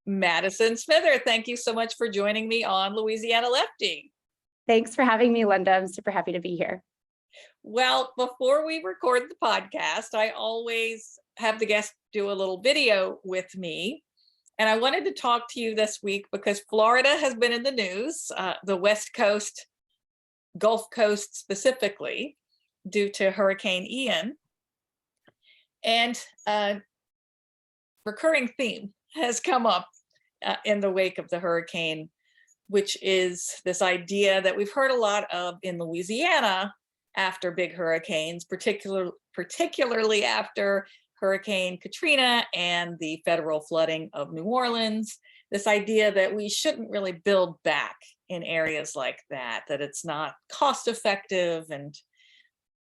Madison Smither, thank you so much for joining me on Louisiana Lefty. Thanks for having me, Linda. I'm super happy to be here. Well, before we record the podcast, I always have the guest do a little video with me. And I wanted to talk to you this week because Florida has been in the news, the West Coast, Gulf Coast specifically, due to Hurricane Ian. And a recurring theme has come up in the wake of the hurricane, which is this idea that we've heard a lot of in Louisiana after big hurricanes, particularly after Hurricane Katrina and the federal flooding of New Orleans, this idea that we shouldn't really build back in areas like that, that it's not cost effective and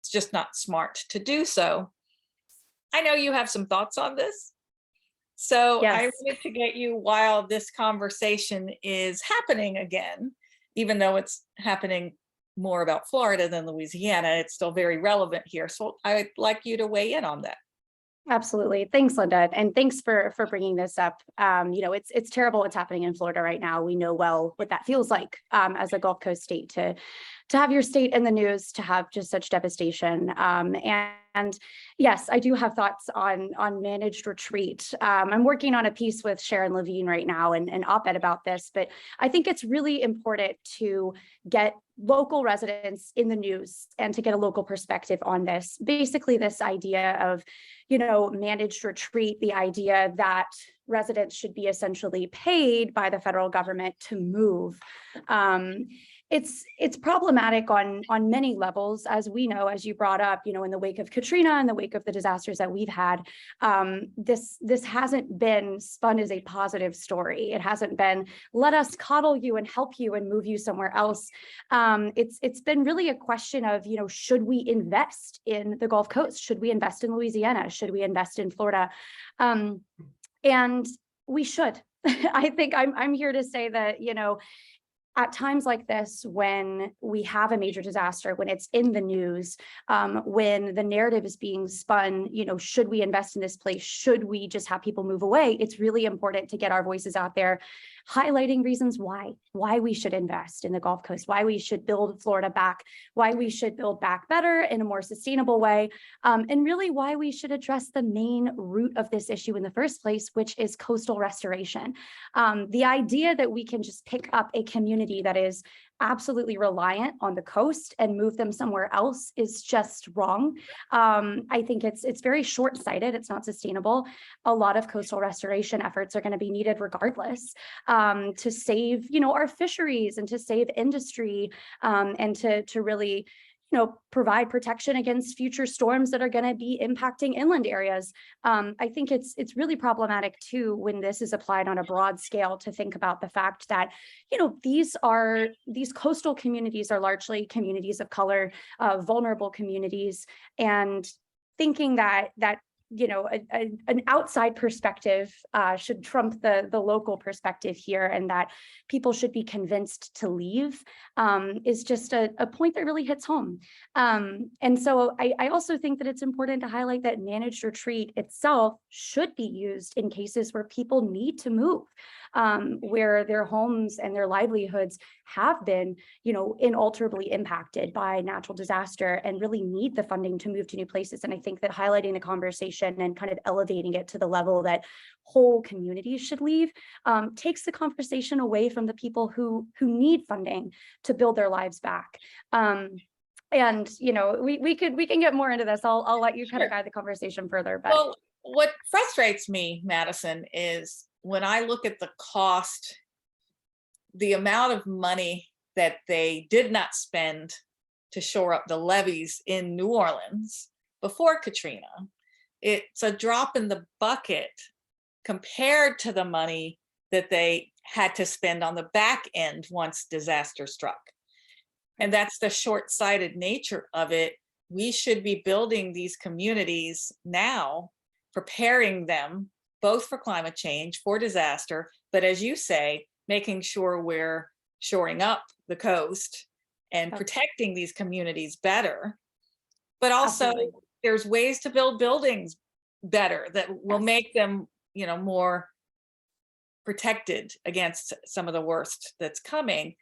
it's just not smart to do so. I know you have some thoughts on this. So yes. I wanted to get you while this conversation is happening again, even though it's happening more about Florida than Louisiana, it's still very relevant here. So I'd like you to weigh in on that. Absolutely. Thanks, Linda. And thanks for bringing this up. It's terrible what's happening in Florida right now. We know well what that feels like as a Gulf Coast state to have your state in the news, to have just such devastation. And yes, I do have thoughts on managed retreat. I'm working on a piece with Sharon Levine right now and an op-ed about this, but I think it's really important to get local residents in the news and to get a local perspective on this. Basically, this idea of, managed retreat, the idea that residents should be essentially paid by the federal government to move. It's problematic on many levels, as we know, as you brought up, in the wake of Katrina, in the wake of the disasters that we've had. This hasn't been spun as a positive story. It hasn't been, let us coddle you and help you and move you somewhere else. It's been really a question of, should we invest in the Gulf Coast? Should we invest in Louisiana? Should we invest in Florida? And we should. I think I'm here to say that, at times like this, when we have a major disaster, when it's in the news, when the narrative is being spun, should we invest in this place? Should we just have people move away? It's really important to get our voices out there, highlighting reasons why we should invest in the Gulf Coast, why we should build Florida back, why we should build back better in a more sustainable way, and really why we should address the main root of this issue in the first place, which is coastal restoration. The idea that we can just pick up a community that is absolutely reliant on the coast and move them somewhere else is just wrong. I think it's very short-sighted. It's not sustainable. A lot of coastal restoration efforts are going to be needed regardless, to save, our fisheries and to save industry, and to really provide protection against future storms that are going to be impacting inland areas. I think it's really problematic too when this is applied on a broad scale, to think about the fact that these coastal communities are largely communities of color, vulnerable communities, and thinking that an outside perspective should trump the local perspective here, and that people should be convinced to leave is just a point that really hits home. And so I also think that it's important to highlight that managed retreat itself should be used in cases where people need to move, where their homes and their livelihoods have been, inalterably impacted by natural disaster and really need the funding to move to new places. And I think that highlighting the conversation and kind of elevating it to the level that whole communities should leave takes the conversation away from the people who need funding to build their lives back. And we can get more into this. I'll let you kind of guide the conversation further. But well, what frustrates me, Madison, is when I look at the cost, the amount of money that they did not spend to shore up the levees in New Orleans before Katrina. It's a drop in the bucket compared to the money that they had to spend on the back end once disaster struck. And that's the short-sighted nature of it. We should be building these communities now, preparing them both for climate change, for disaster, but as you say, making sure we're shoring up the coast and protecting these communities better. But also, absolutely, there's ways to build buildings better that will make them, more protected against some of the worst that's coming.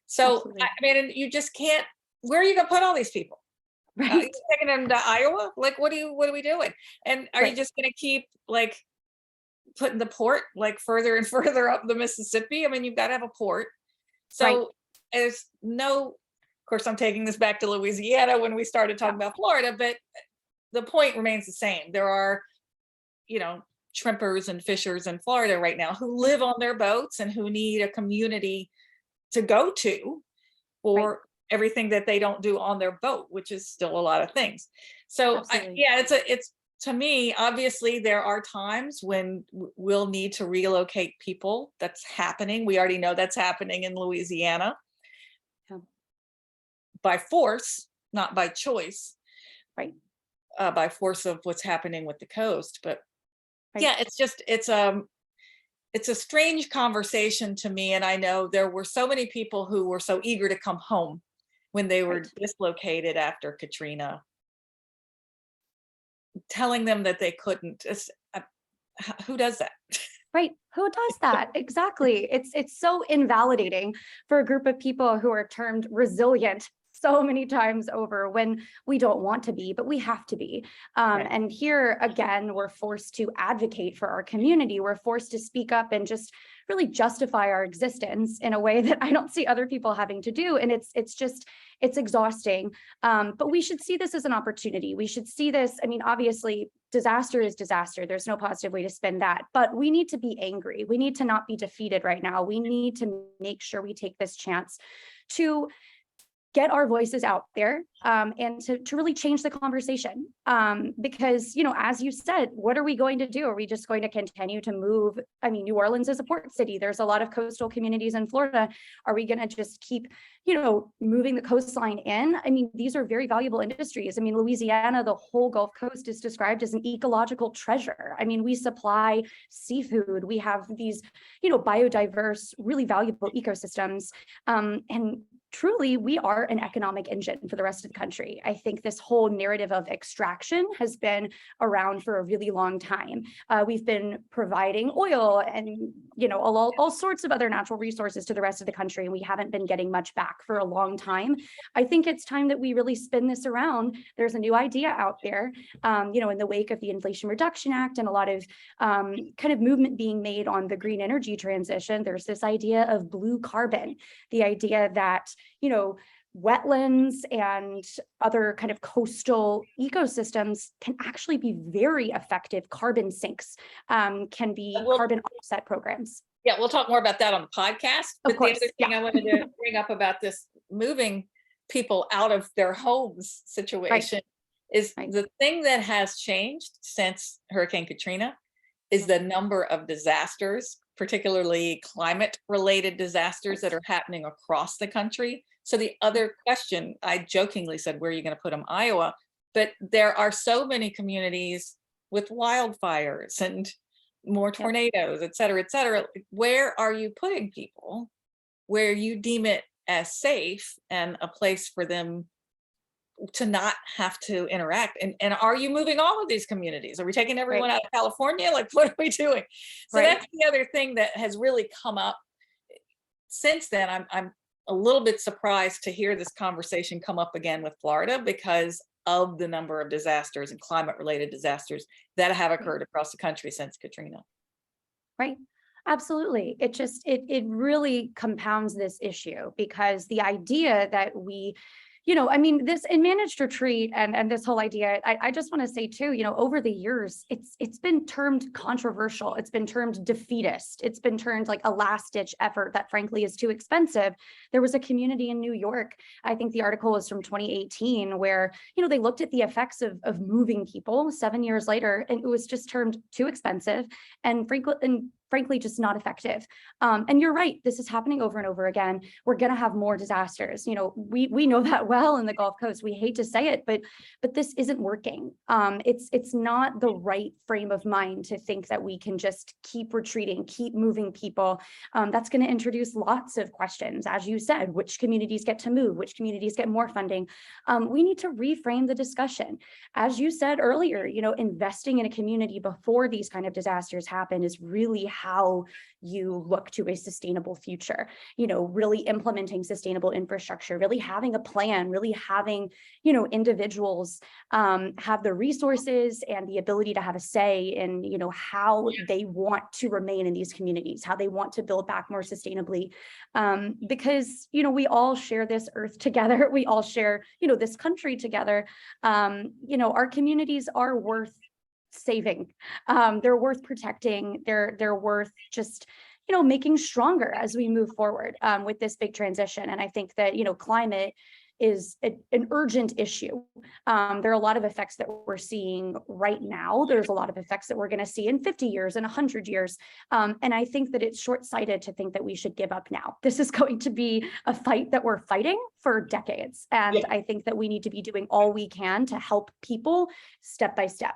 So, Absolutely. I mean, and you just can't, where are you gonna put all these people? Are you Right. taking them to Iowa? Like, what are we doing? And are you Right. just gonna keep like putting the port like further and further up the Mississippi? I mean, you've got to have a port. Right. So there's no, of course, I'm taking this back to Louisiana when we started Yeah. talking about Florida, but the point remains the same. There are, you know, shrimpers and fishers in Florida right now who live on their boats and who need a community to go to Right. for everything that they don't do on their boat, which is still a lot of things. So Absolutely. yeah, it's to me, obviously there are times when we'll need to relocate people. That's happening. We already know that's happening in Louisiana Yeah. by force, not by choice, Right. by force of what's happening with the coast. But Right. yeah, it's a strange conversation to me. And I know there were so many people who were so eager to come home when they were Right. dislocated after Katrina, telling them that they couldn't. Who does that? Right. Who does that? Exactly. It's so invalidating for a group of people who are termed resilient so many times over when we don't want to be, but we have to be. Right. And here again, we're forced to advocate for our community. We're forced to speak up and just really justify our existence in a way that I don't see other people having to do. And it's exhausting. But we should see this as an opportunity. We should see this. I mean, obviously, disaster is disaster. There's no positive way to spin that. But we need to be angry. We need to not be defeated right now. We need to make sure we take this chance to get our voices out there and to really change the conversation. Because, you know, as you said, what are we going to do? Are we just going to continue to move? I mean, New Orleans is a port city. There's a lot of coastal communities in Florida. Are we going to just keep, you know, moving the coastline in? I mean, these are very valuable industries. I mean, Louisiana, the whole Gulf Coast is described as an ecological treasure. I mean, we supply seafood. We have these, you know, biodiverse, really valuable ecosystems. And truly, we are an economic engine for the rest of the country. I think this whole narrative of extraction has been around for a really long time. We've been providing oil and, you know, all sorts of other natural resources to the rest of the country, and we haven't been getting much back for a long time. I think it's time that we really spin this around. There's a new idea out there, you know, in the wake of the Inflation Reduction Act and a lot of kind of movement being made on the green energy transition. There's this idea of blue carbon, the idea that, you know, wetlands and other kind of coastal ecosystems can actually be very effective carbon sinks, can be carbon offset programs. Yeah, we'll talk more about that on the podcast. Of But course, the other thing I wanted to bring up about this moving people out of their homes situation is the thing that has changed since Hurricane Katrina is the number of disasters, particularly climate related disasters that are happening across the country. So the other question, I jokingly said, where are you going to put them? Iowa. But there are so many communities with wildfires and more tornadoes, et cetera, et cetera. Where are you putting people where you deem it as safe and a place for them to not have to interact? And are you moving all of these communities? Are we taking everyone out of California? Like, what are we doing? So that's the other thing that has really come up since then. I'm a little bit surprised to hear this conversation come up again with Florida because of the number of disasters and climate related disasters that have occurred across the country since Katrina. Right. Absolutely. It really compounds this issue because the idea that we, you know, I mean, this in managed retreat and this whole idea, I just want to say too, you know, over the years, it's been termed controversial. It's been termed defeatist. It's been termed like a last ditch effort that frankly is too expensive. There was a community in New York, I think the article was from 2018, where, you know, they looked at the effects of moving people 7 years later, and it was just termed too expensive and frankly, just not effective. And you're right, this is happening over and over again. We're going to have more disasters. You know, we know that well in the Gulf Coast. We hate to say it, but this isn't working. It's not the right frame of mind to think that we can just keep retreating, keep moving people. That's going to introduce lots of questions. As you said, which communities get to move, which communities get more funding. We need to reframe the discussion. As you said earlier, you know, investing in a community before these kind of disasters happen is really how you look to a sustainable future, really implementing sustainable infrastructure, really having a plan, really having, individuals have the resources and the ability to have a say in, how they want to remain in these communities, how they want to build back more sustainably. Because, we all share this earth together. We all share, this country together. Our communities are worth saving. They're worth protecting. They're worth just, making stronger as we move forward with this big transition. And I think that, climate is an urgent issue. There are a lot of effects that we're seeing right now. There's a lot of effects that we're going to see in 50 years and 100 years. And I think that it's short-sighted to think that we should give up now. This is going to be a fight that we're fighting for decades. And I think that we need to be doing all we can to help people step by step.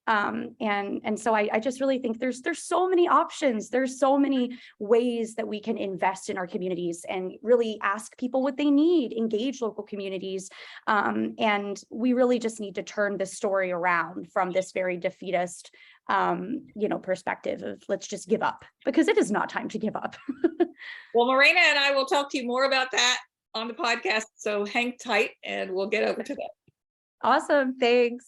And so I just really think there's so many options. There's so many ways that we can invest in our communities and really ask people what they need, engage local communities. And we really just need to turn this story around from this very defeatist, perspective of let's just give up, because it is not time to give up. Well, Morena and I will talk to you more about that on the podcast. So hang tight and we'll get over to that. Awesome. Thanks.